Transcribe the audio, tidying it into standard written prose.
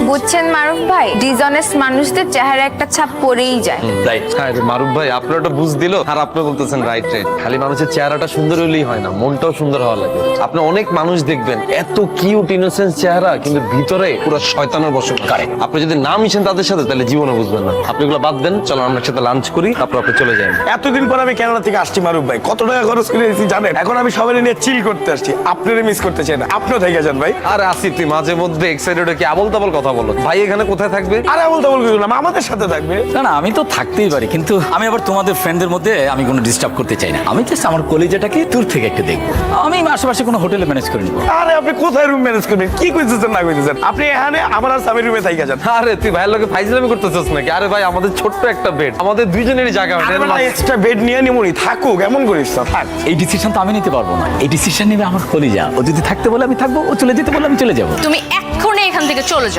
বুঝছেন মারুফ ভাই, ডিসঅনেস্ট মানুষদের চেহারা একটা ছাপ পড়েই যায়। রাইট। হ্যাঁ মারুফ ভাই, আপনার একটা বুঝ দিল আর আপনি বলতেছেন রাইট রাইট। খালি মানুষের চেহারাটা সুন্দর হলেই হয় না, মনটাও সুন্দর হওয়া লাগে। আপনি অনেক মানুষ দেখবেন এত কিউট ইনোসেন্ট চেহারা, কিন্তু ভিতরে পুরো শয়তানের বসবাস করে। আপনি যদি না মিশেন তাদের সাথে তাহলে জীবনে বুঝবেন না। আপনি এগুলো বাদ দেন, চলো আমরা একসাথে লাঞ্চ করি, তারপর আপনি চলে যান। এতদিন পর আমি কানাডা থেকে আসছি মারুফ ভাই, কত টাকা খরচ করে এসেছি জানেন? এখন আমি সবাই নিয়ে চিল করতে আসছি, আপনারা মিস করতে চাই না, আপনিও থেকে যান ভাই। আরে আসিফ, তুই মাঝে মধ্যে এক্সাইটেড কি আবল তাবল কথা বলো। ভাই এখানে কোথায় থাকবে? আরে বলতে বললাম আমাদের সাথে থাকবে। না না, আমি তো থাকতেই পারি, কিন্তু আমি আবার তোমাদের ফ্রেন্ডদের মধ্যে আমি কোনো ডিস্টার্ব করতে চাই না। আমি জাস্ট আমার কলেজটাকে দূর থেকে একটু দেখবো। আমি আশেপাশে কোনো হোটেলে ম্যানেজ করে নিবো। আরে আপনি কোথায় রুম ম্যানেজ করবেন? কি কইতেছেন না কইতেছেন? আপনি এখানে আমার আর স্বামীর রুমে থাইকা যান। আরে তুই ভাইয়ের লোকে ফাইজলামি করতেছিস নাকি? আরে ভাই আমাদের ছোট্ট একটা বেড, আমাদের দুইজনেরই জায়গা। এক্সট্রা বেড নিয়ে নিমুনি, থাকুক, এমন করিস না, থাক। এই ডিসিশন তো আমি নিতে পারবো না, এই ডিসিশন নেবে আমার কলিজা। ও যদি থাকতে বলে আমি থাকবো, ও চলে যেতে বলে আমি চলে যাবো। তুমি এক্ষুনি এখান থেকে চলে যাও।